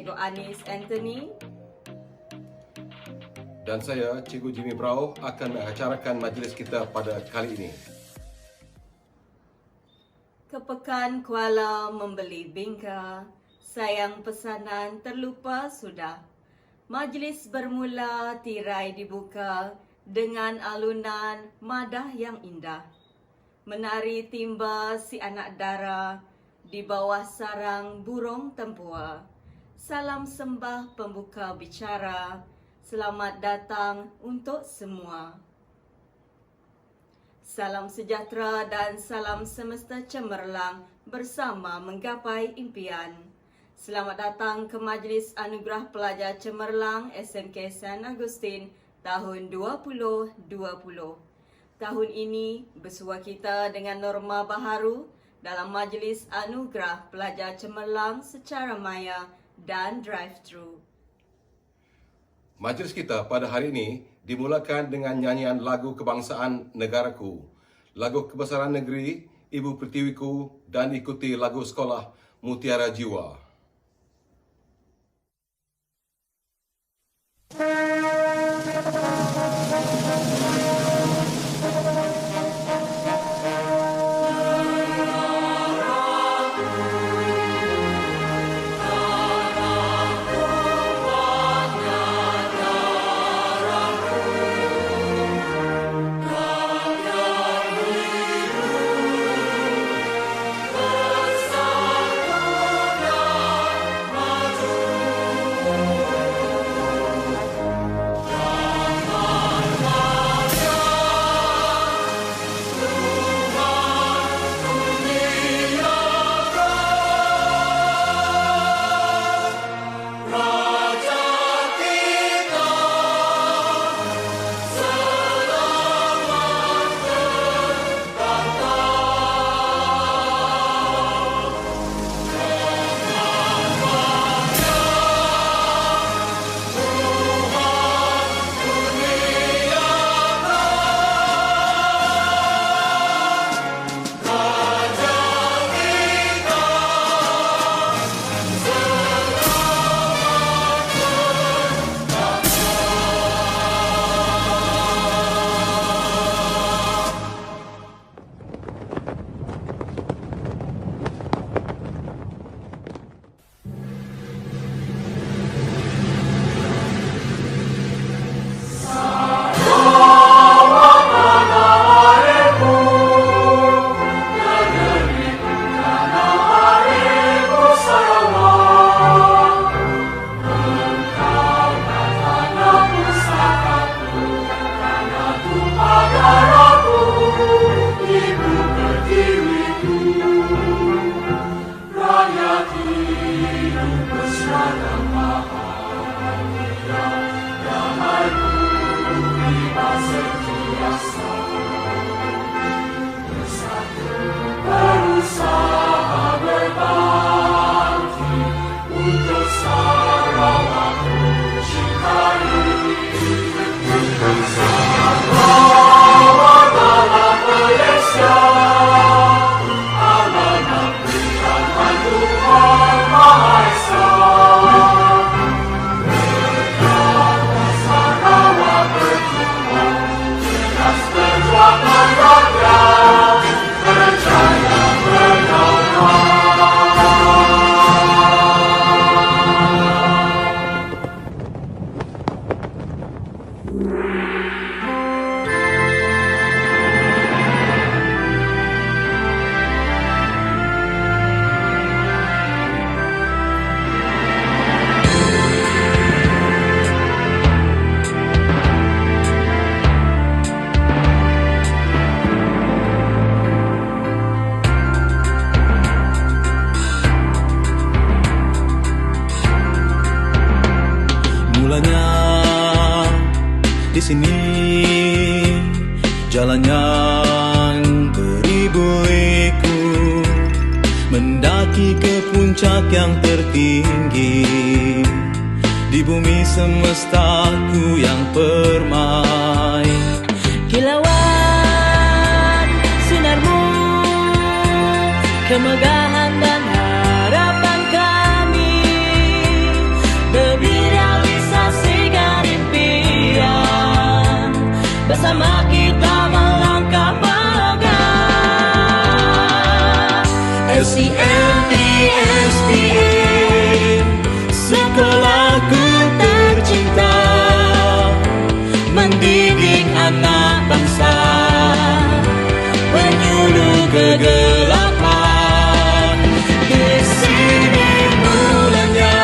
Cikgu Anis Anthony. Dan saya, Cikgu Jimmy Brau, akan mengacarakan majlis kita pada kali ini. Ke Pekan Kuala membeli bingka, sayang pesanan terlupa sudah. Majlis bermula, tirai dibuka dengan alunan madah yang indah. Menari timba si anak dara di bawah sarang burung tempua. Salam sembah pembuka bicara, selamat datang untuk semua. Salam sejahtera dan salam semesta cemerlang bersama menggapai impian. Selamat datang ke Majlis Anugerah Pelajar Cemerlang SMK San Agustin tahun 2020. Tahun ini bersua kita dengan norma baharu dalam Majlis Anugerah Pelajar Cemerlang secara maya dan drive-thru. Majlis kita pada hari ini dimulakan dengan nyanyian lagu kebangsaan negaraku, lagu kebesaran negeri, Ibu Pertiwiku, dan ikuti lagu sekolah Mutiara Jiwa. Mulanya di sini jalan yang beribu-iku mendaki ke puncak yang tertinggi di bumi semestaku yang permai. Kilauan sinarmu, kemegahan dan harapan kami kita melangkah megah. SCMP-SPA, sekolahku tercinta, mendidik anak bangsa, penyuluh kegelapan. Di sini mulanya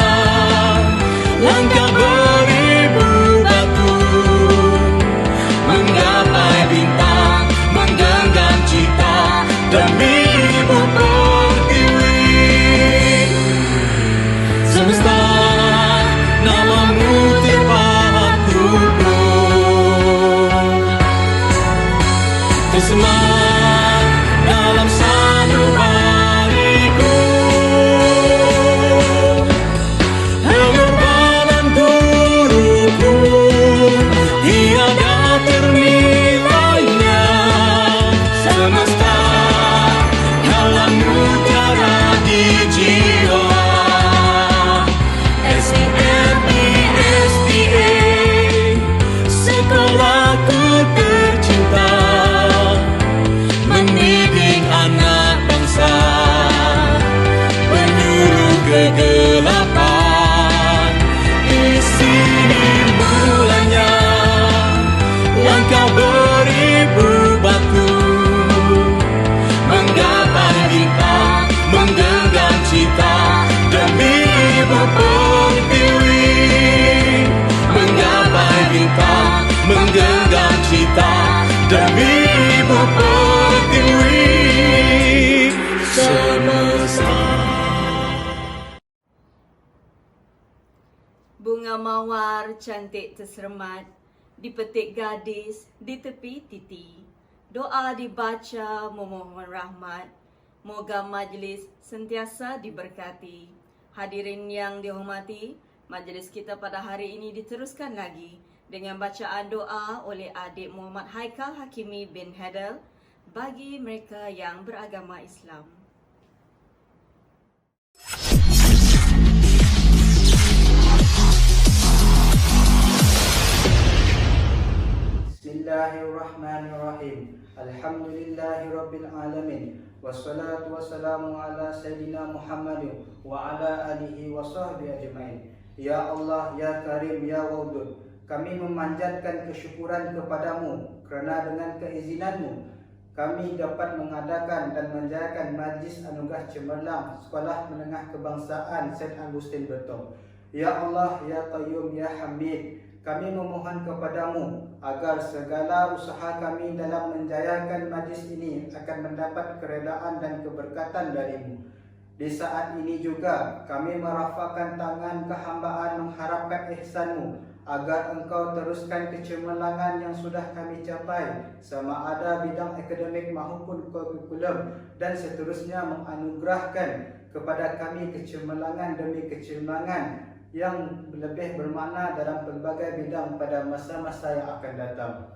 langkah beribu batu, menggapai bintang, menggenggam cita demi ibu pertiwi. Semesta namamu terpaku tersemat dalam sanubariku. Pengorbanan guruku tiada ternilainya. Semesta dalam mutiara di jiwa. SCMP-SPA, sekolahku tercinta, mendidik anak bangsa, penyuluh kegelapan. Di sini mulanya langkah beribu batu, menggapai bintang, menggenggam cita demi ibu pertiwi. Menggapai bintang, menggenggam cita demi ibu pertiwi. Semesta. Bunga mawar cantik terseremat, dipetik gadis di tepi titi. Doa dibaca memohon rahmat, moga majlis sentiasa diberkati. Hadirin yang dihormati, majlis kita pada hari ini diteruskan lagi dengan bacaan doa oleh adik Muhammad Haikal Hakimi bin Hadal bagi mereka yang beragama Islam. Bismillahirrahmanirrahim. Alhamdulillahirabbil alamin. Wassalatu wassalamu ala sayyidina Muhammadin wa ala alihi wa sahbihi ajmain. Ya Allah, ya Karim, ya Wadud, kami memanjatkan kesyukuran kepadamu kerana dengan keizinanmu kami dapat mengadakan dan menjayakan Majlis Anugerah Cemerlang Sekolah Menengah Kebangsaan Saint Augustine Bertong. Ya Allah, ya Qayyum, ya Hamid, kami memohon kepadamu agar segala usaha kami dalam menjayakan majlis ini akan mendapat keredaan dan keberkatan darimu. Di saat ini juga kami merafakkan tangan kehambaan mengharapkan ihsanmu agar engkau teruskan kecemerlangan yang sudah kami capai, sama ada bidang akademik maupun kurikulum, dan seterusnya menganugerahkan kepada kami kecemerlangan demi kecemerlangan yang lebih bermakna dalam pelbagai bidang pada masa-masa yang akan datang.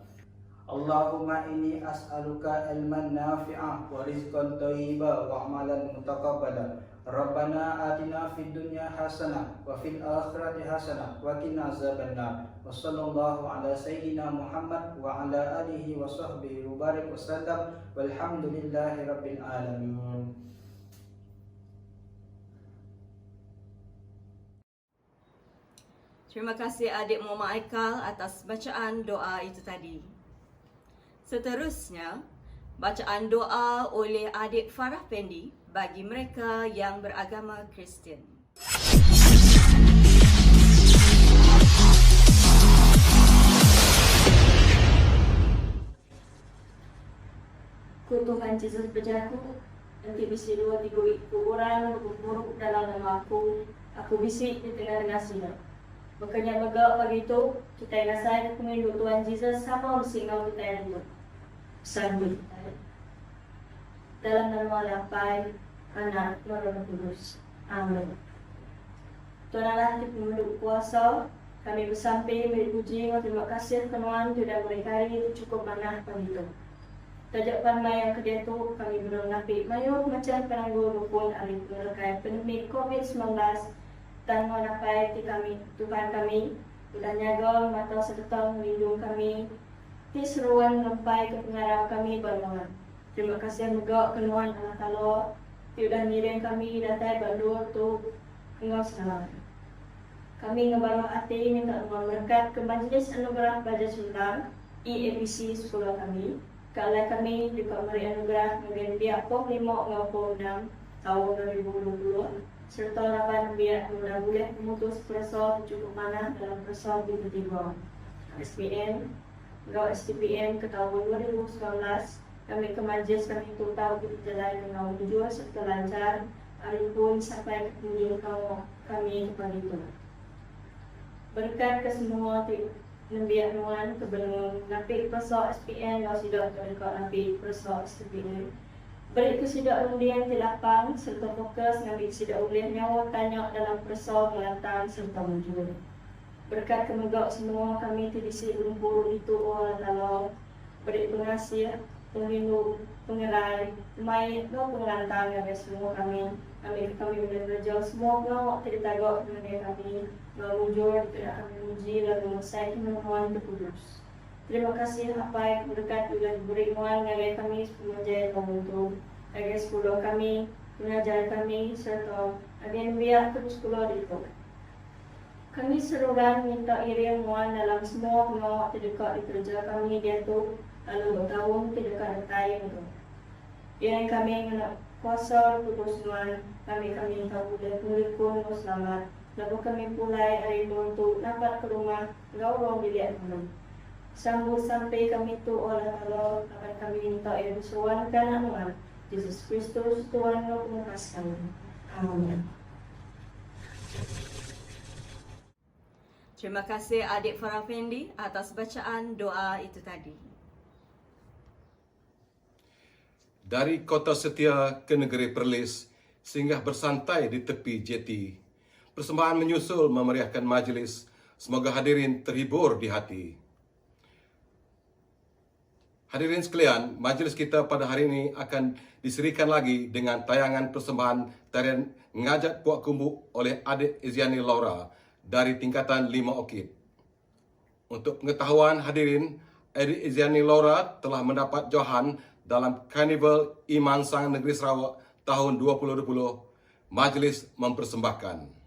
Allahumma inni as'aluka ilman nafi'ah wa rizqan thayyiban wa amalan mutaqabbala. Rabbana atina fid dunya hasanah wa fil akhirati hasanah wa qina azabannar. Wa sallallahu ala sayyidina Muhammad wa ala alihi wa sahbihi wa barik wa sallam. Walhamdulillahi rabbil alamin. Terima kasih adik Muhammad Haikal atas bacaan doa itu tadi. Seterusnya, bacaan doa oleh adik Farah Pendi bagi mereka yang beragama Kristian. Tuhan Yesus berjaku, nanti bisi 2-3 orang berburuk dalam nama aku bisi di tengah nasinya. Makanya megak pagi itu, kita rasain pemilu Tuhan Yesus sama sehingga kita yang itu. Sambut. Dalam nama Bapa, Anak, dan Roh Kudus. Amin. Tuhan Allah di pemilu kuasa, kami bersampai berpuji dan terima kasih Tuhan sudah berkali itu cukup mana pagi itu. Tajak pandai yang kedua itu kami belum napi mayu macam penangguh maupun ahli penerkai pandemi COVID-19 dan menapai di kami Tuhan kami sudah nyaga mata serta melindung kami Ti seruan sampai ke pengarah kami balongan. Terima kasih juga kenuan anak talo. Ti udah ngirim kami datai bandur tu engau selamat. Kami ngebalong hati minta berkat ke Majlis Anugerah Baja Sundang IAPC sekolah kami. Kalau kami juga memberi anugerah kemudian biak pom 5 ngau 6 tahun 2020 serta harapan biak mudah boleh memutus persol cukup mana dalam persol tiba-tiba. SPN Gau STPN ke tahun 2019 kami ke majlis kami itu tahu berjalan dengan tujuan serta lancar hari pun sampai ke tinggi kami kepada itu. Berkat ke semua Nabiak Nuan ke belum nampik persok SPN Gau sidak dekat nampik persok STPN. Beri ke sidak undian di lapang serta fokus ngambil sidak undian nyawa tanya dalam persok melantang serta muncul. Berkat kemegak semua kami terisi lumpur itu orang dalam beri pengasih, penghindung, pengerai, mai no pengelantang dari semua kami benar-benar semua ngawak tertagak dengan kami mewujud tidak kami uji lalu selesai memohon kudus. Terima kasih apa berkat juga diberi mohon agar kami menjadi membantu agar sekolah kami mengajar kami serta agar biar terus sekolah itu. Kami serukan minta iring mohon dalam semua pengawal terdekat di kerja kami dia tu lalu bertahun terdekat time tu. Yang kami nak kuasa putus nuan kami minta boleh pun selamat. Lalu kami pulai hari untuk dapat ke rumah gaurong dilihat dulu. Sambut sampai kami tu oleh Allah akan kami minta iring seruan kanan nuan. Yesus Kristus Tuhan yang mengupas kami. Amin. Terima kasih adik Farah Fendi atas bacaan doa itu tadi. Dari Kota Setia ke Negeri Perlis, singgah bersantai di tepi jeti. Persembahan menyusul memeriahkan majlis. Semoga hadirin terhibur di hati. Hadirin sekalian, majlis kita pada hari ini akan diserikan lagi dengan tayangan persembahan tarian Ngajat Puak Kumbuk oleh adik Iziani Laura dari tingkatan 5 Okid. Untuk pengetahuan hadirin, adik Iziani Laura telah mendapat johan dalam Karnival Iman Sang Negeri Sarawak tahun 2020. Majlis mempersembahkan.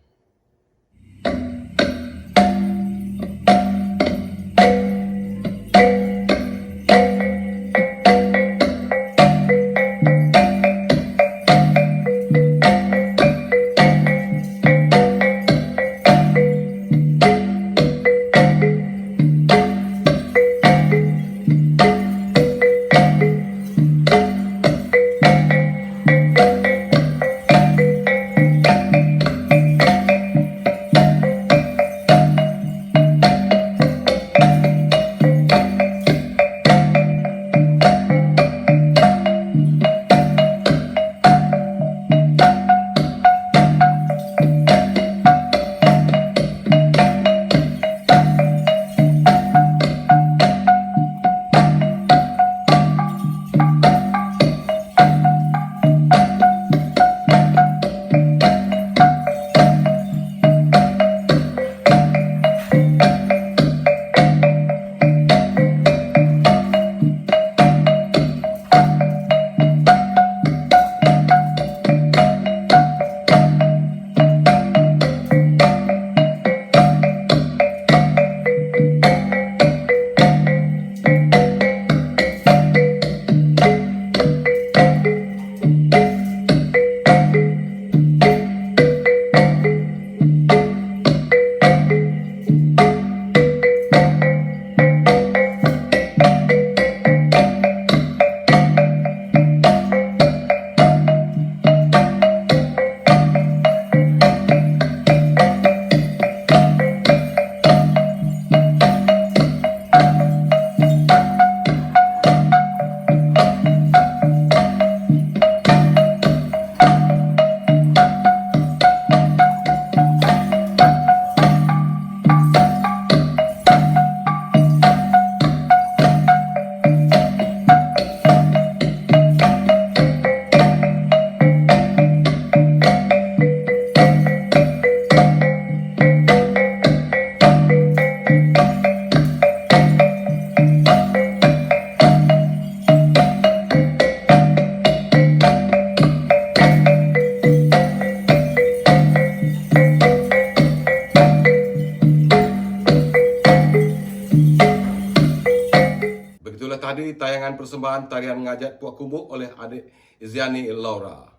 tayangan persembahan tarian ngajat Puak Kumbuk oleh adik Iziani Laura.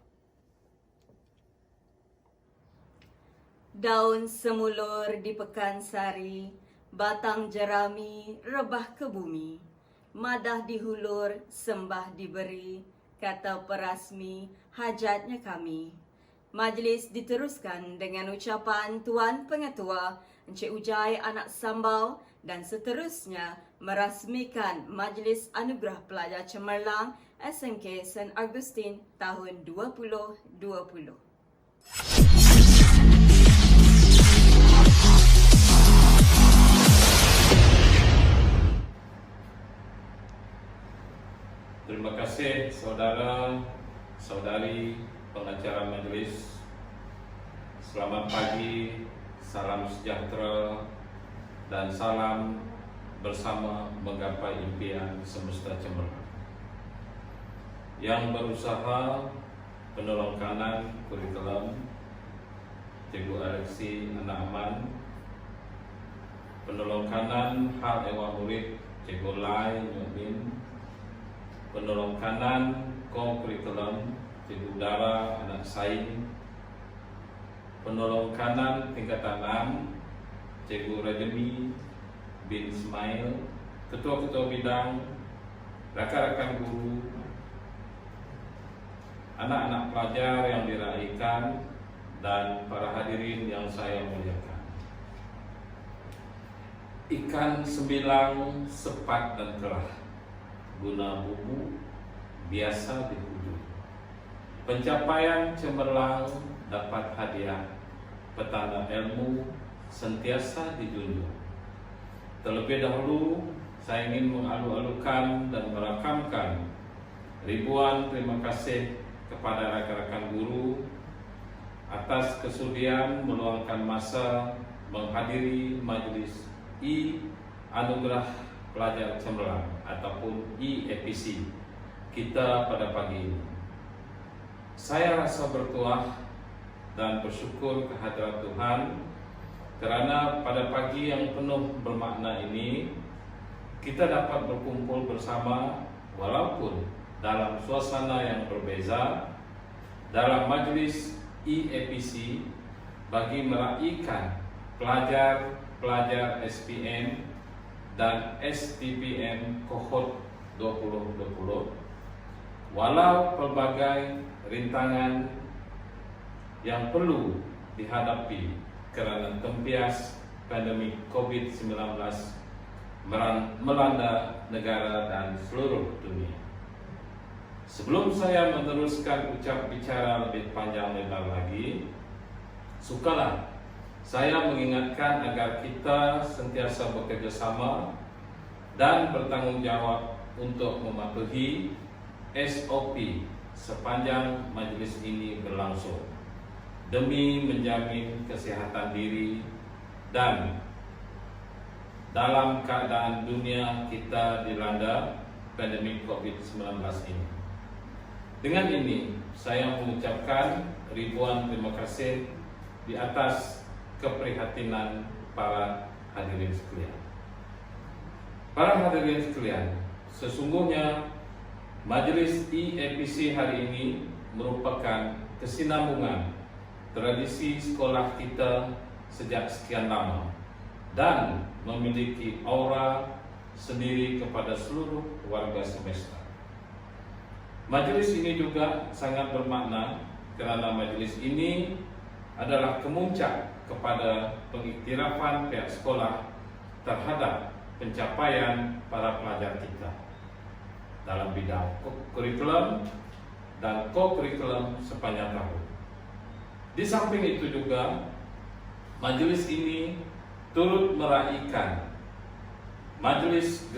Daun semulur di Pekansari, batang jerami rebah ke bumi, madah dihulur, sembah diberi, kata perasmi hajatnya kami. Majlis diteruskan dengan ucapan Tuan Pengetua Encik Ujai Anak Sambau dan seterusnya merasmikan Majlis Anugerah Pelajar Cemerlang SMK St. Augustine tahun 2020. Terima kasih saudara, saudari pengacara majlis. Selamat pagi, salam sejahtera dan salam bersama menggapai impian semesta cemerlang. Yang berusaha penolong kanan kurikulum Cikgu Alexi Anak Aman, penolong kanan hal ewa murid Cikgu Lai Nyumin, penolong kanan kurikulum Cikgu Dara Anak Sain, penolong kanan tingkatan 6 Cikgu Rademi bin Ismail, ketua-ketua bidang, rakan-rakan guru, anak-anak pelajar yang diraikan, dan para hadirin yang saya muliakan. Ikan sembilang, sepat dan kelah, guna bubu biasa dihujung. Pencapaian cemerlang dapat hadiah, petanda ilmu sentiasa dijunjung. Terlebih dahulu saya ingin mengalu-alukan dan merakamkan ribuan terima kasih kepada rekan-rekan guru atas kesudian meluangkan masa menghadiri Majlis Anugerah Pelajar Cemerlang ataupun EAPC kita pada pagi ini. Saya rasa bertuah dan bersyukur kehadirat Tuhan kerana pada pagi yang penuh bermakna ini kita dapat berkumpul bersama walaupun dalam suasana yang berbeza dalam majlis EAPC bagi meraihkan pelajar-pelajar SPM dan STPM kohort 2020 walau pelbagai rintangan yang perlu dihadapi kerana tempias pandemik COVID-19 melanda negara dan seluruh dunia. Sebelum saya meneruskan ucap bicara lebih panjang lebar lagi, sukalah saya mengingatkan agar kita sentiasa bekerjasama dan bertanggung jawab untuk mematuhi SOP sepanjang majlis ini berlangsung demi menjamin kesihatan diri dan dalam keadaan dunia kita dilanda pandemik COVID-19 ini. Dengan ini, saya mengucapkan ribuan terima kasih di atas keprihatinan para hadirin sekalian. Para hadirin sekalian, sesungguhnya Majlis EAPC hari ini merupakan kesinambungan tradisi sekolah kita sejak sekian lama dan memiliki aura sendiri kepada seluruh warga semesta. Majlis ini juga sangat bermakna kerana majlis ini adalah kemuncak kepada pengiktirafan pihak sekolah terhadap pencapaian para pelajar kita dalam bidang kurikulum dan co-kurikulum sepanjang tahun. Di samping itu juga, majlis ini turut meraihkan majlis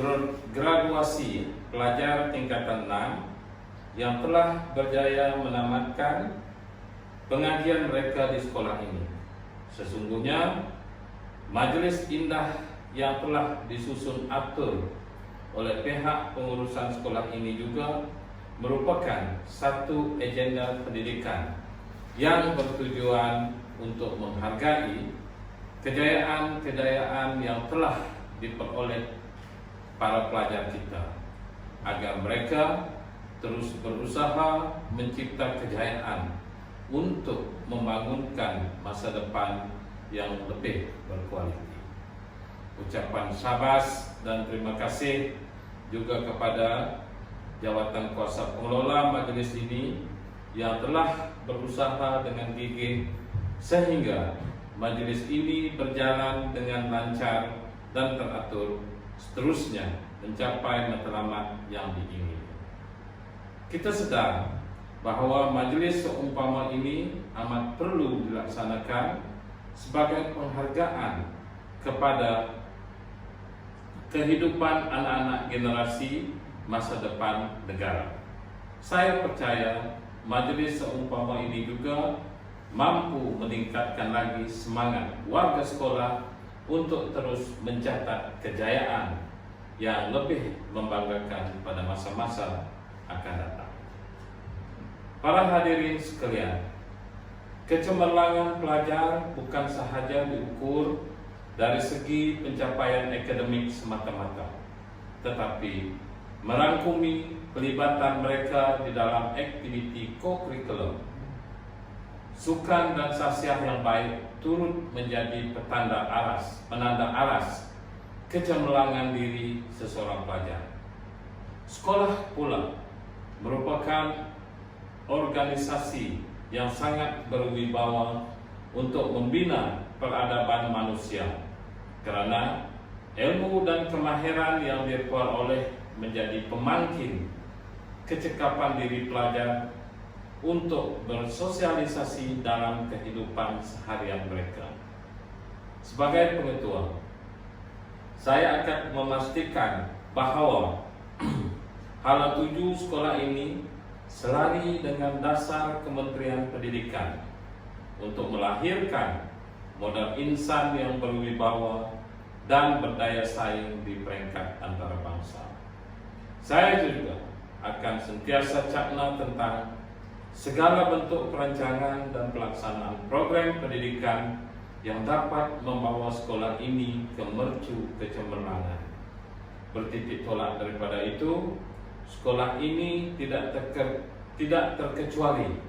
graduasi pelajar tingkatan 6 yang telah berjaya menamatkan pengajian mereka di sekolah ini. Sesungguhnya, majlis indah yang telah disusun atur oleh pihak pengurusan sekolah ini juga merupakan satu agenda pendidikan yang bertujuan untuk menghargai kejayaan-kejayaan yang telah diperoleh para pelajar kita agar mereka terus berusaha mencipta kejayaan untuk membangunkan masa depan yang lebih berkualiti. Ucapan syabas dan terima kasih juga kepada jawatan kuasa pengelola majelis ini yang telah berusaha dengan gigih sehingga majelis ini berjalan dengan lancar dan teratur, seterusnya mencapai matlamat yang diingini. Kita sedar bahwa majelis seumpama ini amat perlu dilaksanakan sebagai penghargaan kepada kehidupan anak-anak generasi masa depan negara. Saya percaya majelis seumpama ini juga mampu meningkatkan lagi semangat warga sekolah untuk terus mencatat kejayaan yang lebih membanggakan pada masa-masa akan datang. Para hadirin sekalian, kecemerlangan pelajar bukan sahaja diukur dari segi pencapaian akademik semata-mata, tetapi merangkumi pelibatan mereka di dalam aktiviti co-curriculum. Sukan dan sasiah yang baik turut menjadi penanda aras kecemerlangan diri seseorang pelajar. Sekolah pula merupakan organisasi yang sangat berwibawa untuk membina peradaban manusia, karena ilmu dan kemahiran yang diperoleh menjadi pemangkin kecekapan diri pelajar untuk bersosialisasi dalam kehidupan seharian mereka. Sebagai pengetua, saya akan memastikan bahwa hala tuju sekolah ini selari dengan dasar Kementerian Pendidikan untuk melahirkan modal insan yang berwibawa dan berdaya saing di peringkat antarabangsa. Saya juga akan sentiasa cakna tentang segala bentuk perancangan dan pelaksanaan program pendidikan yang dapat membawa sekolah ini ke mercu kecemerlangan. Bertitik tolak daripada itu, sekolah ini tidak terkecuali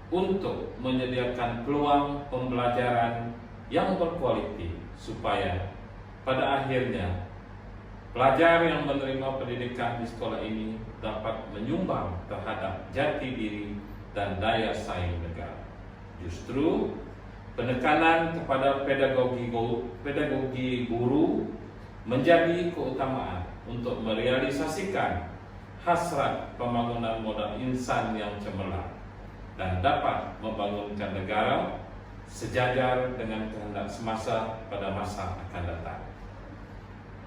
untuk menyediakan peluang pembelajaran yang berkualiti supaya pada akhirnya pelajar yang menerima pendidikan di sekolah ini dapat menyumbang terhadap jati diri dan daya saing negara. Justru penekanan kepada pedagogi guru menjadi keutamaan untuk merealisasikan hasrat pembangunan modal insan yang cemerlang dan dapat membangunkan negara sejajar dengan kehendak semasa pada masa akan datang.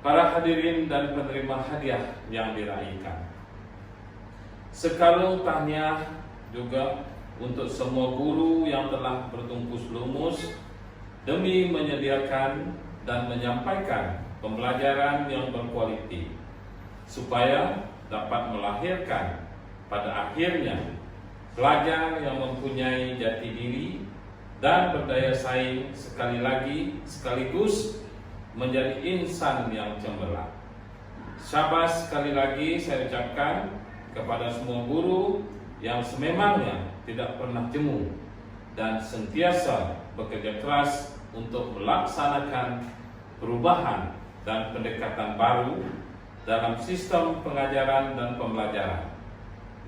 Para hadirin dan penerima hadiah yang diraihkan, sekalung tahniah juga untuk semua guru yang telah bertungkus lumus demi menyediakan dan menyampaikan pembelajaran yang berkualiti supaya dapat melahirkan pada akhirnya pelajar yang mempunyai jati diri dan berdaya saing sekaligus menjadi insan yang cemerlang. Syabas sekali lagi saya ucapkan kepada semua guru yang sememangnya tidak pernah jemu dan sentiasa bekerja keras untuk melaksanakan perubahan dan pendekatan baru dalam sistem pengajaran dan pembelajaran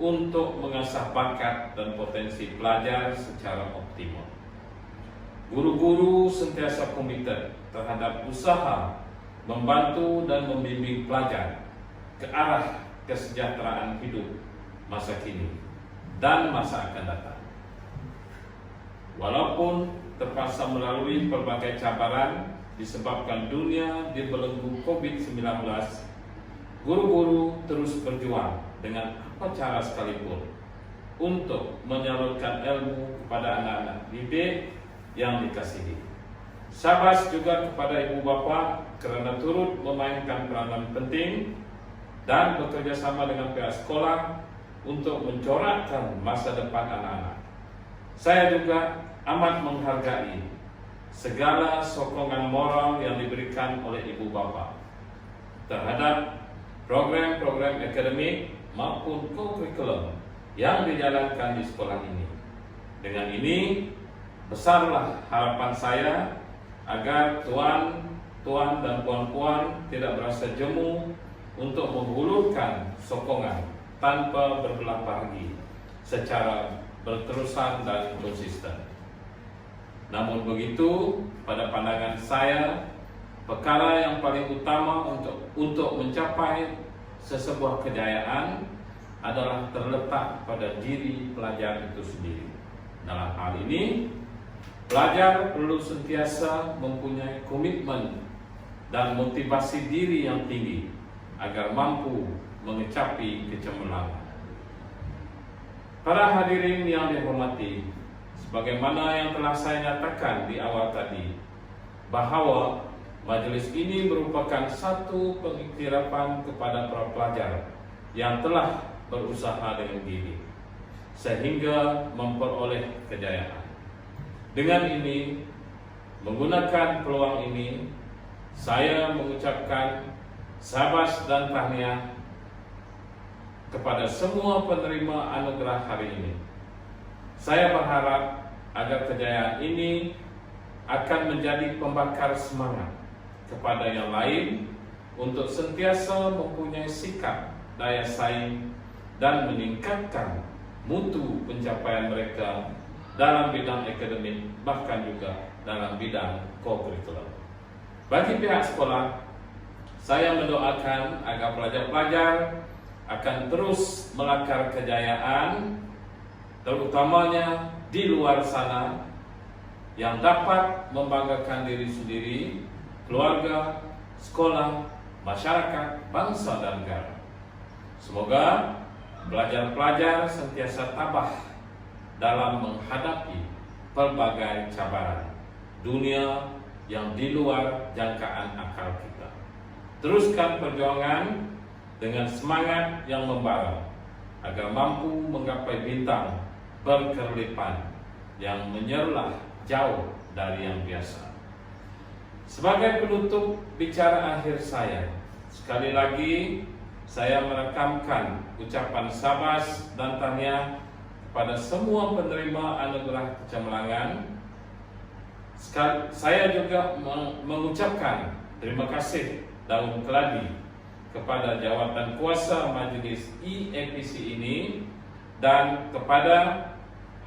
untuk mengasah bakat dan potensi pelajar secara optimal. Guru-guru sentiasa komited terhadap usaha membantu dan membimbing pelajar ke arah kesejahteraan hidup masa kini dan masa akan datang. Walaupun terpaksa melalui berbagai cabaran disebabkan dunia dibelenggu COVID-19, guru-guru terus berjuang dengan apa cara sekalipun untuk menyalurkan ilmu kepada anak-anak didik yang dikasihi. Syabas juga kepada ibu bapa kerana turut memainkan peranan penting dan bekerja sama dengan pihak sekolah untuk mencorakkan masa depan anak-anak. Saya juga amat menghargai segala sokongan moral yang diberikan oleh ibu bapa terhadap program-program akademik maupun kurikulum yang dijalankan di sekolah ini. Dengan ini, besarlah harapan saya agar tuan dan puan-puan tidak berasa jemu untuk menghulurkan sokongan tanpa berbelah bagi secara berterusan dan konsisten. Namun begitu, pada pandangan saya, perkara yang paling utama untuk mencapai sesebuah kejayaan adalah terletak pada diri pelajar itu sendiri. Dalam hal ini, pelajar perlu sentiasa mempunyai komitmen dan motivasi diri yang tinggi agar mampu mengecapi kecemerlangan. Para hadirin yang dihormati, sebagaimana yang telah saya nyatakan di awal tadi, bahawa majelis ini merupakan satu pengiktirafan kepada para pelajar yang telah berusaha dengan diri sehingga memperoleh kejayaan. Dengan ini, menggunakan peluang ini, saya mengucapkan syabas dan tahniah kepada semua penerima anugerah hari ini. Saya berharap agar kejayaan ini akan menjadi pembakar semangat kepada yang lain untuk sentiasa mempunyai sikap daya saing dan meningkatkan mutu pencapaian mereka dalam bidang akademik, bahkan juga dalam bidang kurikulum. Bagi pihak sekolah, saya mendoakan agar pelajar-pelajar akan terus melakar kejayaan, terutamanya di luar sana, yang dapat membanggakan diri sendiri, keluarga, sekolah, masyarakat, bangsa dan negara. Semoga pelajar-pelajar sentiasa tabah dalam menghadapi pelbagai cabaran dunia yang di luar jangkaan akal kita. Teruskan perjuangan dengan semangat yang membara agar mampu menggapai bintang berkerlipan yang menyerlah jauh dari yang biasa. Sebagai penutup bicara akhir saya, sekali lagi saya merekamkan ucapan syabas dan tahniah kepada semua penerima anugerah kecemerlangan. Saya juga mengucapkan terima kasih daun keladi kepada jawatan kuasa Majelis EAPC ini dan kepada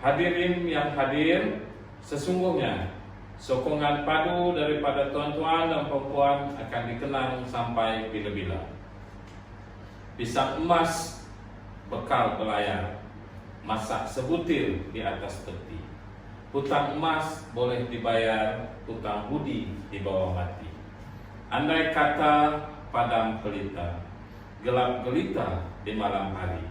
hadirin yang hadir. Sesungguhnya sokongan padu daripada tuan-tuan dan puan-puan akan dikenang sampai bila-bila. Pisang emas bekal belayar, masak sebutir di atas peti. Hutang emas boleh dibayar, hutang budi di bawah mati. Andai kata padam pelita, gelap gelita di malam hari.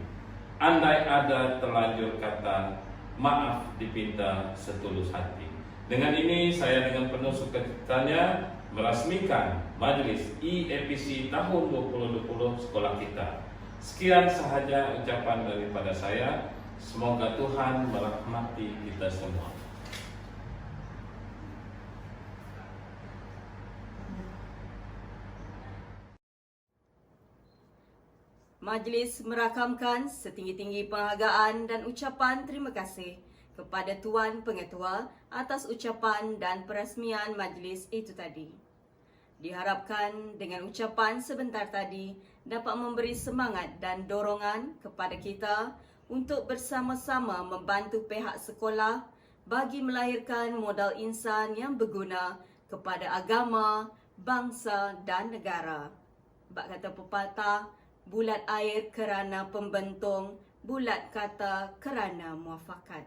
Andai ada terlanjur kata, maaf dipinta setulus hati. Dengan ini saya dengan penuh sukacitanya merasmikan Majelis EAPC tahun 2020 sekolah kita. Sekian sahaja ucapan daripada saya. Semoga Tuhan merahmati kita semua. Majlis merakamkan setinggi-tinggi penghargaan dan ucapan terima kasih kepada Tuan Pengetua atas ucapan dan perasmian majlis itu tadi. Diharapkan dengan ucapan sebentar tadi dapat memberi semangat dan dorongan kepada kita untuk bersama-sama membantu pihak sekolah bagi melahirkan modal insan yang berguna kepada agama, bangsa dan negara. Bak kata pepatah, bulat air kerana pembentung, bulat kata kerana muafakat.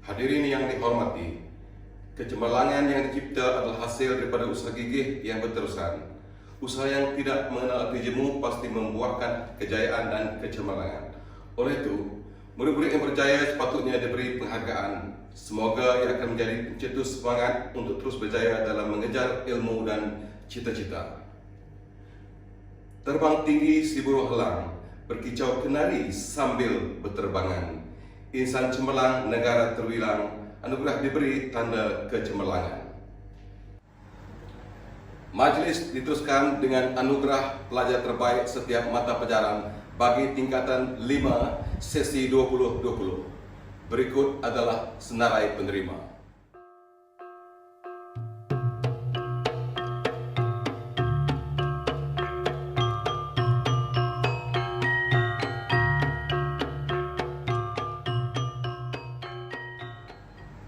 Hadirin yang dihormati, kecemerlangan yang dicipta adalah hasil daripada usaha gigih yang berterusan. Usaha yang tidak mengenal arti jemu pasti membuahkan kejayaan dan kecemerlangan. Oleh itu, murid-murid yang berjaya sepatutnya diberi penghargaan. Semoga ia akan menjadi pencetus semangat untuk terus berjaya dalam mengejar ilmu dan cita-cita. Terbang tinggi si buruh helang, berkicau kenari sambil berterbangan. Insan cemerlang, negara terbilang, anugerah diberi tanda kecemerlangan. Majlis diteruskan dengan anugerah pelajar terbaik setiap mata pelajaran bagi tingkatan 5 sesi 2020. Berikut adalah senarai penerima.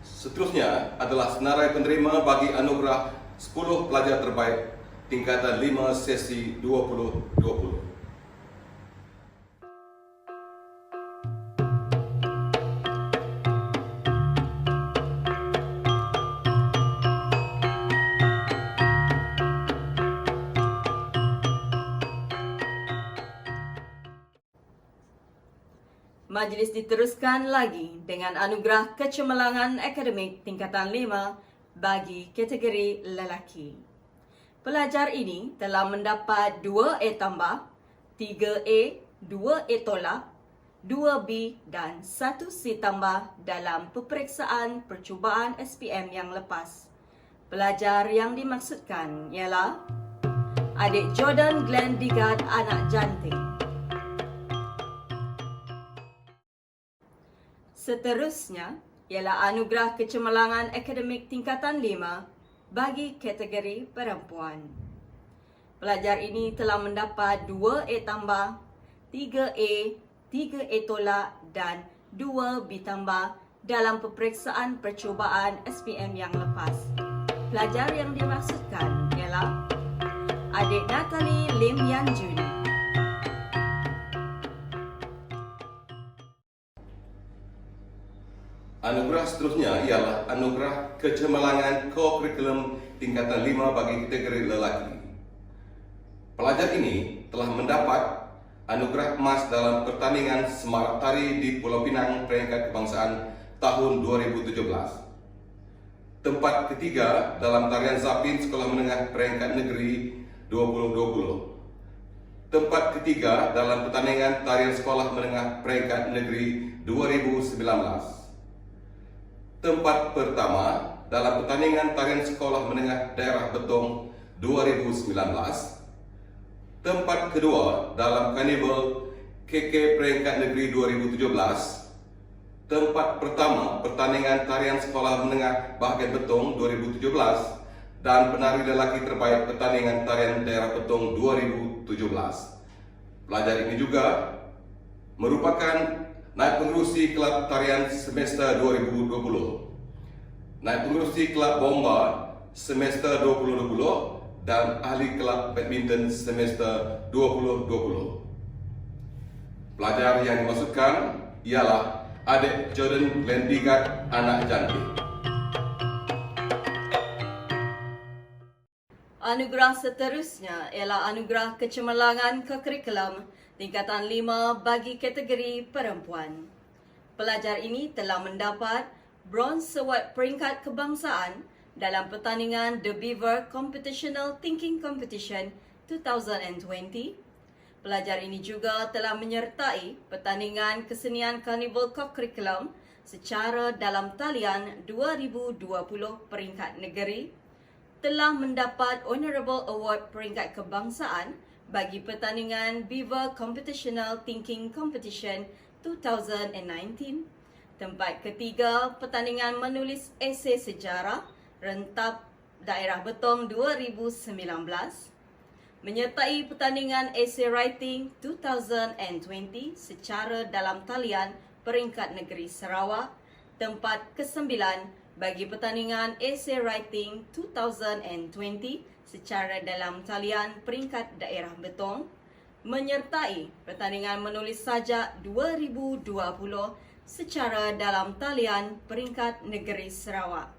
Seterusnya adalah senarai penerima bagi anugerah 10 pelajar terbaik tingkatan 5 sesi 2020. Majlis diteruskan lagi dengan anugerah kecemerlangan akademik tingkatan 5 bagi kategori lelaki. Pelajar ini telah mendapat 2 A tambah, 3 A, 2 A tolak, 2 B dan 1 C tambah dalam peperiksaan percubaan SPM yang lepas. Pelajar yang dimaksudkan ialah adik Jordan Glenn Digard anak jantik. Seterusnya ialah anugerah kecemerlangan akademik tingkatan 5 bagi kategori perempuan. Pelajar ini telah mendapat 2 A tambah, 3 A, 3 A tolak dan 2 B tambah dalam peperiksaan percubaan SPM yang lepas. Pelajar yang dimaksudkan ialah adik Natalie Lim Yan Jun. Anugerah seterusnya ialah anugerah kecemerlangan co-curriculum tingkatan 5 bagi kategori lelaki. Pelajar ini telah mendapat anugerah emas dalam pertandingan semarak tari di Pulau Pinang peringkat kebangsaan tahun 2017. Tempat ketiga dalam tarian Zapin Sekolah Menengah peringkat negeri 2020. Tempat ketiga dalam pertandingan tarian Sekolah Menengah peringkat negeri 2019. Tempat pertama dalam pertandingan tarian Sekolah Menengah Daerah Betong 2019. Tempat kedua dalam Karnival KK peringkat negeri 2017. Tempat pertama pertandingan tarian Sekolah Menengah bahagian Betong 2017 dan penari lelaki terbaik pertandingan tarian Daerah Betong 2017. Pelajar ini juga merupakan naib pengerusi kelab tarian semester 2020, naib pengerusi kelab bomba semester 2020 dan ahli kelab badminton semester 2020. Pelajar yang dimaksudkan ialah adik Jordan Glenn Digard anak jantik. Anugerah seterusnya ialah anugerah kecemerlangan kekurikulum tingkatan 5 bagi kategori perempuan. Pelajar ini telah mendapat Bronze Award peringkat kebangsaan dalam pertandingan The Beaver Computational Thinking Competition 2020. Pelajar ini juga telah menyertai pertandingan kesenian Karnival Co-Curriculum secara dalam talian 2020 peringkat negeri, telah mendapat Honorable Award peringkat kebangsaan bagi pertandingan Beaver Computational Thinking Competition 2019. Tempat ketiga, pertandingan menulis esei sejarah Rentap Daerah Betong 2019. Menyertai pertandingan essay writing 2020 secara dalam talian peringkat negeri Sarawak. Tempat kesembilan bagi pertandingan essay writing 2020 secara dalam talian peringkat daerah Betong, menyertai pertandingan menulis sajak 2020 secara dalam talian peringkat negeri Sarawak,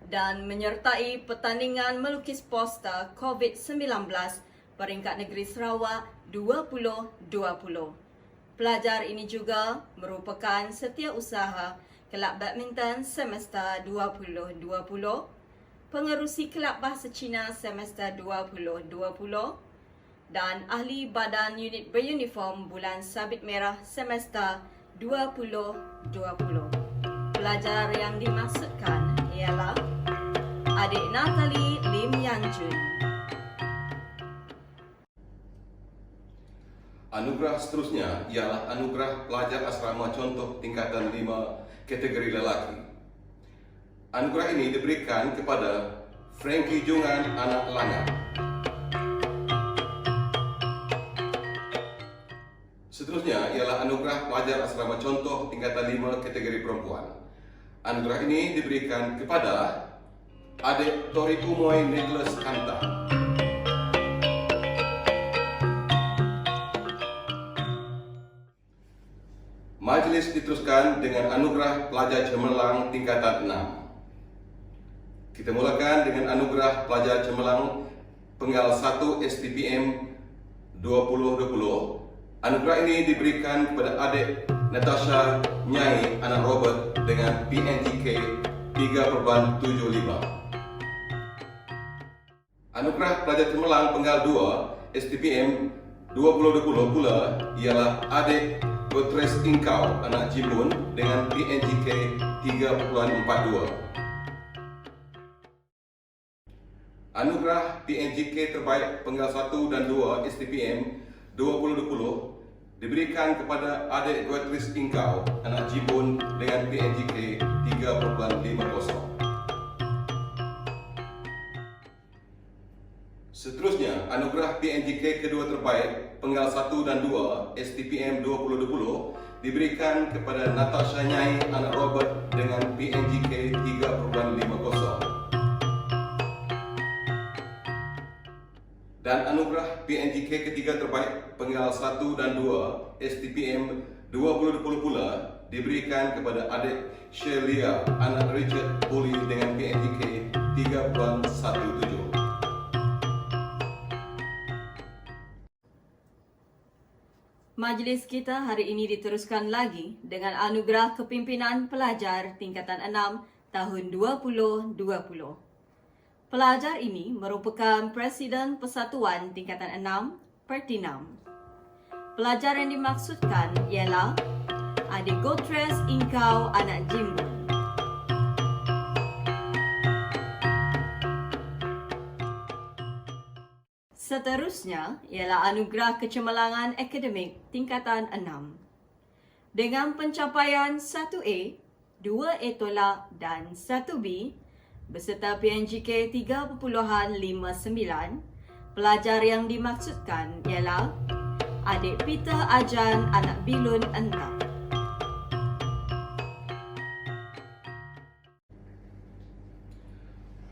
dan menyertai pertandingan melukis poster COVID-19 peringkat negeri Sarawak 2020. Pelajar ini juga merupakan setiausaha kelab badminton semester 2020, pengerusi kelab bahasa Cina semester 2020 dan ahli badan unit beruniform bulan sabit merah semester 2020. Pelajar yang dimaksudkan ialah adik Natalie Lim Yang Jun. Anugerah seterusnya ialah anugerah pelajar asrama contoh tingkatan 5 kategori lelaki. Anugerah ini diberikan kepada Frankie Jungan anak Langa. Seterusnya ialah anugerah pelajar asrama contoh tingkatan 5 kategori perempuan. Anugerah ini diberikan kepada adik Tori Umoy Nicholas Kanta. Majlis diteruskan dengan anugerah pelajar cemerlang tingkatan 6. Kita mulakan dengan anugerah pelajar cemerlang penggal 1 STPM 2020. Anugerah ini diberikan kepada adik Natasha Nyai anak Robert dengan PNGK 3.75. Anugerah pelajar cemerlang penggal 2 STPM 2020 pula ialah adik Gotres Ingkau anak Jimbun dengan PNGK 3.42. Anugerah PNGK terbaik penggal 1 dan 2 STPM 2020 diberikan kepada adik Gotres Ingkau anak Jimbun dengan PNGK 3.50. Seterusnya, anugerah PNGK kedua terbaik penggal 1 dan 2 STPM 2020 diberikan kepada Natasha Nyai anak Robert dengan PNGK 3.50. Dan anugerah PNGK ketiga terbaik penggal 1 dan 2 STPM 2020 pula diberikan kepada adik Shelia anak Richard Bully dengan PNGK 3.17. Majlis kita hari ini diteruskan lagi dengan anugerah kepimpinan pelajar tingkatan 6 tahun 2020. Pelajar ini merupakan Presiden Persatuan tingkatan 6 Pertinam. Pelajar yang dimaksudkan ialah adik Gotres Ingkau anak Jimbun. Seterusnya ialah anugerah kecemerlangan akademik tingkatan 6. Dengan pencapaian 1A, 2A tolak dan 1B beserta PNGK 3.59, pelajar yang dimaksudkan ialah adik Peter Ajan anak Bilun Entah.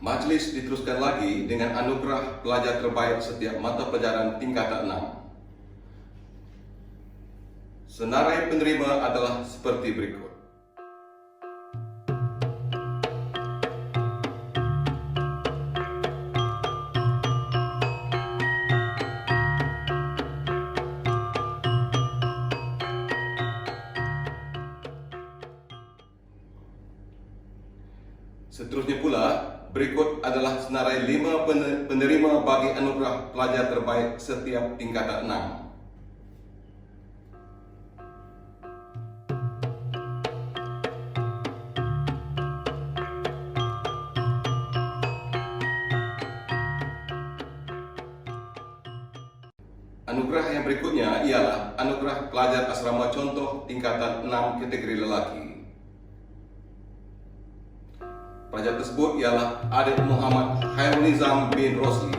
Majlis diteruskan lagi dengan anugerah pelajar terbaik setiap mata pelajaran tingkatan 6. Senarai penerima adalah seperti berikut. Seterusnya pula, berikut adalah senarai 5 penerima bagi anugerah pelajar terbaik setiap tingkatan 6. Anugerah yang berikutnya ialah anugerah pelajar asrama contoh tingkatan 6 kategori lelaki. Pelajar tersebut ialah adik Muhammad Khairul Nizam bin Rosli.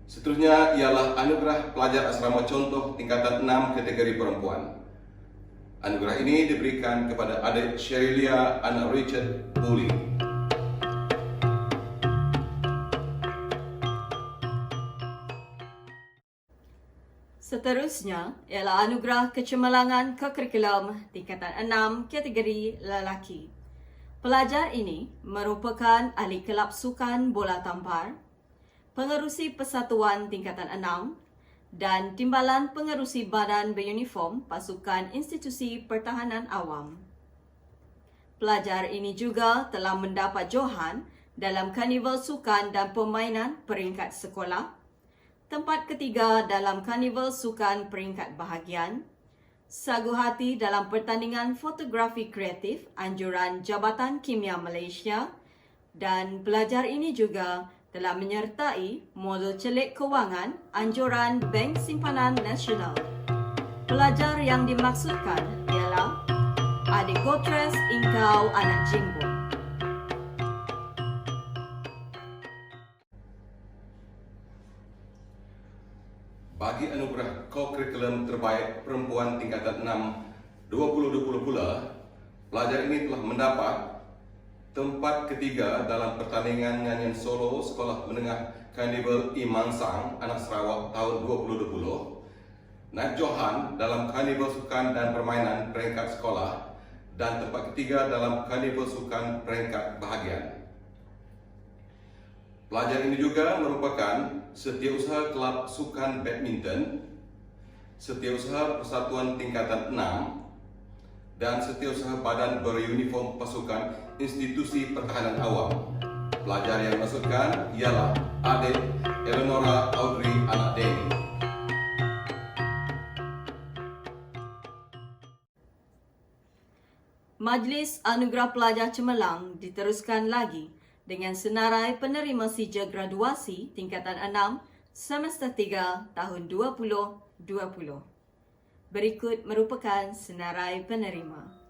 Seterusnya ialah anugerah pelajar asrama contoh tingkatan 6 kategori perempuan. Anugerah ini diberikan kepada adik Sherylia anak Richard Bully. Seterusnya ialah anugerah kecemerlangan kekurikulum tingkatan 6 kategori lelaki. Pelajar ini merupakan ahli kelab sukan bola tampar, pengerusi persatuan tingkatan 6 dan timbalan pengerusi badan beruniform pasukan institusi pertahanan awam. Pelajar ini juga telah mendapat johan dalam karnival sukan dan permainan peringkat sekolah, tempat ketiga dalam karnival sukan peringkat bahagian, sagu hati dalam pertandingan fotografi kreatif anjuran Jabatan Kimia Malaysia, dan pelajar ini juga telah menyertai modul celik kewangan anjuran Bank Simpanan Nasional. Pelajar yang dimaksudkan ialah Adik Gotres Ingkau Anak Jingbo. Bagi anugerah co-curriculum terbaik perempuan tingkatan 6 2020 pula, pelajar ini telah mendapat tempat ketiga dalam pertandingan nyanyian solo Sekolah Menengah Karnival Imang Sang Anak Sarawak tahun 2020, naik Johan dalam Karnival Sukan dan Permainan peringkat sekolah, dan tempat ketiga dalam Karnival Sukan peringkat bahagian. Pelajar ini juga merupakan Setiausaha Kelab Sukan Badminton, Setiausaha Persatuan Tingkatan 6, dan Setiausaha Badan Beruniform Pasukan Institusi Pertahanan Awam. Pelajar yang dimaksudkan ialah Adik Eleonora Audrey Anak Denny. Majlis Anugerah Pelajar Cemerlang diteruskan lagi dengan senarai penerima sijil graduasi tingkatan 6 semester 3 tahun 2020. Berikut merupakan senarai penerima.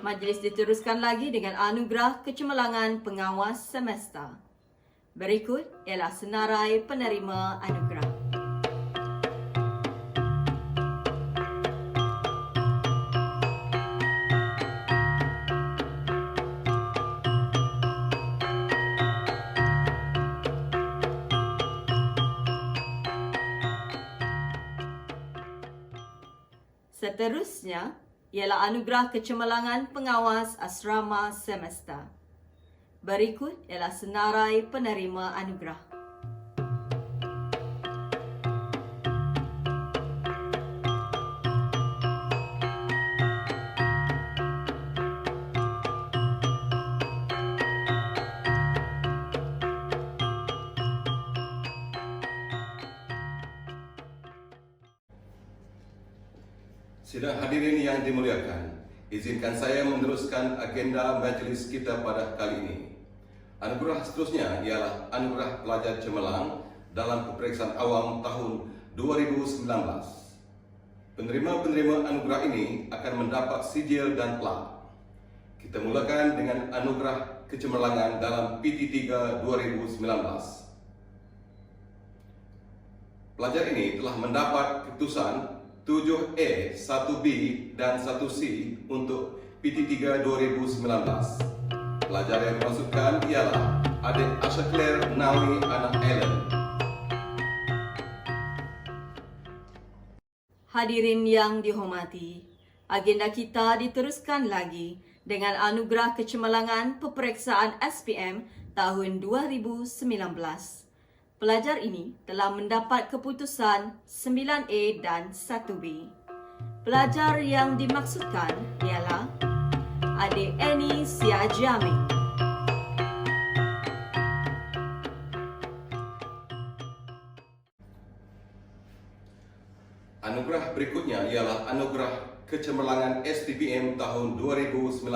Majlis diteruskan lagi dengan anugerah kecemerlangan pengawas semester. Berikut ialah senarai penerima anugerah. Seterusnya ialah anugerah kecemerlangan pengawas asrama semester. Berikut ialah senarai penerima anugerah. Sidang hadirin yang dimuliakan, izinkan saya meneruskan agenda majlis kita pada kali ini. Anugerah seterusnya ialah Anugerah Pelajar Cemerlang dalam Peperiksaan Awam tahun 2019. Penerima-penerima anugerah ini akan mendapat sijil dan plat. Kita mulakan dengan Anugerah Kecemerlangan dalam PT3 2019. Pelajar ini telah mendapat keputusan 7A, 1B, dan 1C untuk PT3 2019. Pelajar yang dimaksudkan ialah Adik Asha Claire Nawi Anak Ellen. Hadirin yang dihormati, agenda kita diteruskan lagi dengan Anugerah Kecemerlangan Peperiksaan SPM tahun 2019. Pelajar ini telah mendapat keputusan 9A dan 1B. Pelajar yang dimaksudkan ialah Adik Annie Siajami. Anugerah berikutnya ialah Anugerah Kecemerlangan STPM tahun 2019.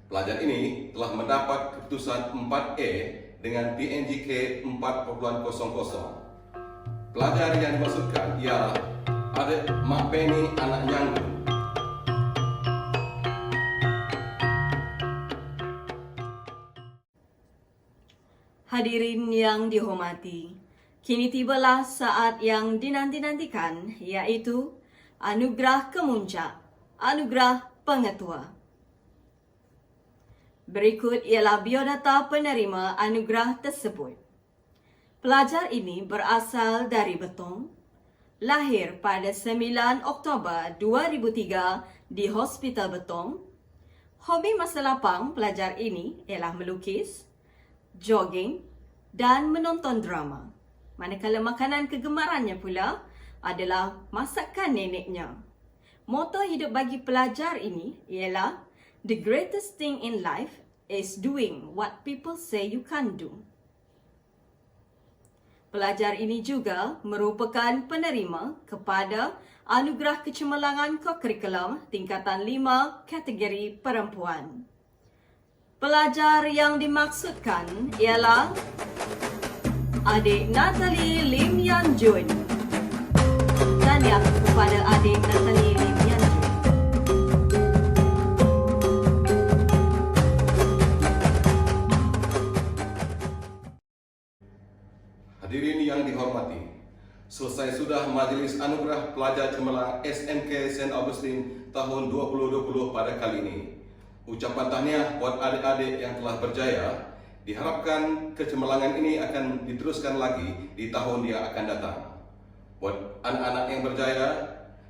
Pelajar ini telah mendapat keputusan 4A dengan PNGK 4.00. Pelajar yang dimaksudkan ialah Adik Mak Penny Anak Nyanggu. Hadirin yang dihormati, kini tibalah saat yang dinanti-nantikan, iaitu anugerah kemuncak, anugerah pengetua. Berikut ialah biodata penerima anugerah tersebut. Pelajar ini berasal dari Betong, lahir pada 9 Oktober 2003 di Hospital Betong. Hobi masa lapang pelajar ini ialah melukis, jogging dan menonton drama. Manakala makanan kegemarannya pula adalah masakan neneknya. Moto hidup bagi pelajar ini ialah the greatest thing in life is doing what people say you can't do. Pelajar ini juga merupakan penerima kepada Anugerah Kecemerlangan Kokurikulum tingkatan 5 kategori perempuan. Pelajar yang dimaksudkan ialah adik Natalie Lim Yan Jun. Tahniah kepada adik Natalie Lim Yan Jun. Hadirin yang dihormati, selesai sudah Majlis Anugerah Pelajar Cemerlang SMK St. Augustine tahun 2020 pada kali ini. Ucapan tahniah buat adik-adik yang telah berjaya. Diharapkan kecemerlangan ini akan diteruskan lagi di tahun yang akan datang. Buat anak-anak yang berjaya,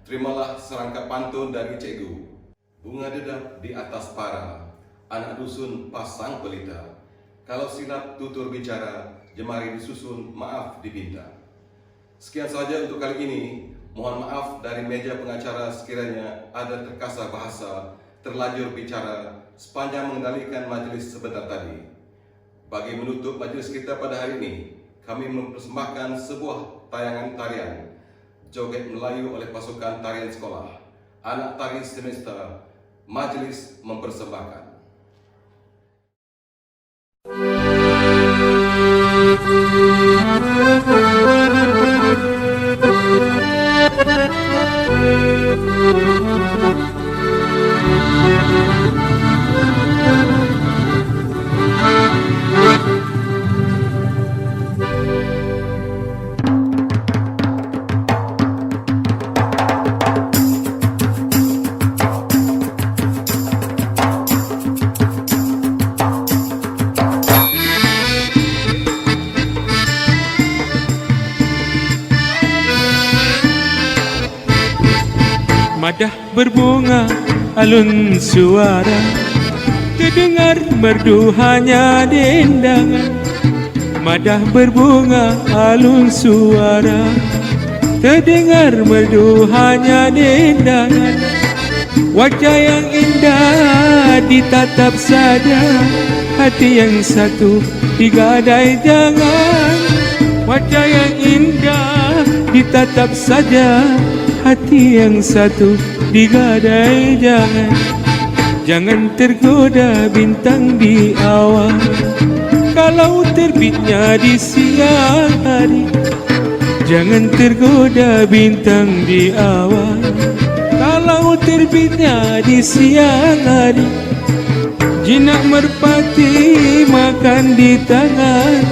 terimalah serangkap pantun dari cikgu. Bunga dedap di atas para, anak dusun pasang pelita. Kalau silap tutur bicara, jemari disusun, maaf dipinta. Sekian saja untuk kali ini. Mohon maaf dari meja pengacara sekiranya ada terkasar bahasa, terlanjur bicara sepanjang mengendalikan majlis sebentar tadi. Bagi menutup majlis kita pada hari ini, kami mempersembahkan sebuah tayangan tarian joget Melayu oleh pasukan tarian sekolah. Anak tari semesta, majlis mempersembahkan. Madah berbunga, alun suara, terdengar merdu hanya dendangan. Madah berbunga, alun suara, terdengar merdu hanya dendangan. Wajah yang indah ditatap saja, hati yang satu digadai jangan. Wajah yang indah ditatap saja, hati yang satu digadai jangan. Jangan tergoda bintang di awan, kalau terbitnya di siang hari. Jangan tergoda bintang di awan, kalau terbitnya di siang hari. Jinak merpati makan di tangan,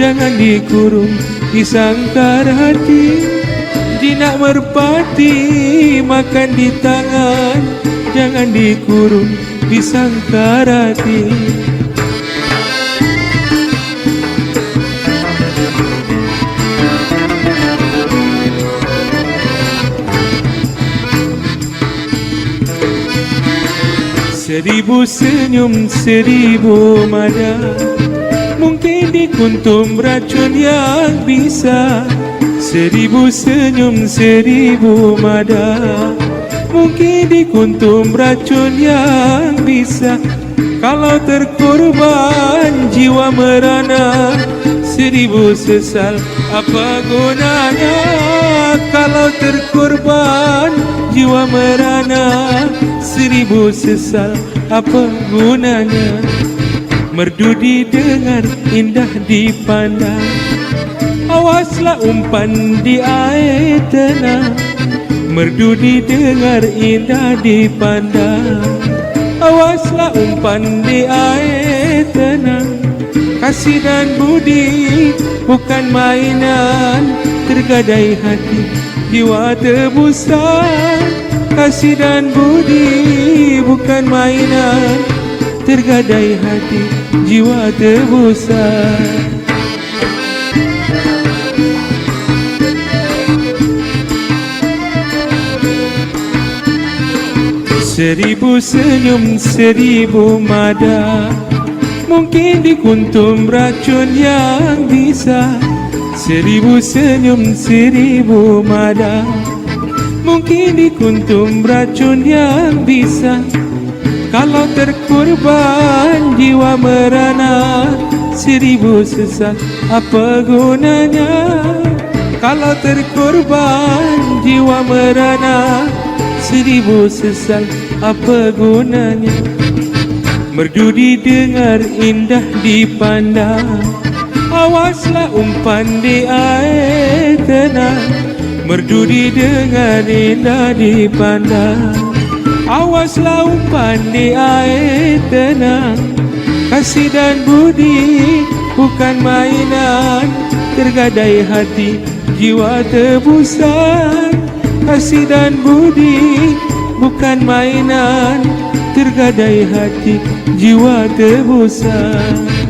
jangan dikurung di sangkar hati. Jinak merpati makan di tangan, jangan dikurung di sangkar hati. Seribu senyum, seribu mada, mungkin dikuntum racun yang bisa. Seribu senyum, seribu mada, mungkin dikuntum racun yang bisa. Kalau terkorban jiwa merana, seribu sesal apa gunanya? Kalau terkorban jiwa merana, seribu sesal apa gunanya? Merdu didengar, indah dipandang, awaslah umpan di air tenang. Merdu didengar, indah dipandang, awaslah umpan di air tenang. Kasih dan budi bukan mainan, tergadai hati jiwa tebusan. Kasih dan budi bukan mainan, tergadai hati jiwa tebusan. Seribu senyum, seribu mada, mungkin dikuntum racun yang bisa. Seribu senyum, seribu mada, mungkin dikuntum racun yang bisa. Kalau terkorban jiwa merana, seribu sesat apa gunanya? Kalau terkorban jiwa merana, seribu sesal apa gunanya? Merdu didengar, indah dipandang, awaslah umpan di air tenang. Merdu didengar, indah dipandang, awaslah umpan di air tenang. Kasih dan budi bukan mainan, tergadai hati jiwa tebusan. Kasih dan budi bukan mainan, tergadai hati jiwa tebusan.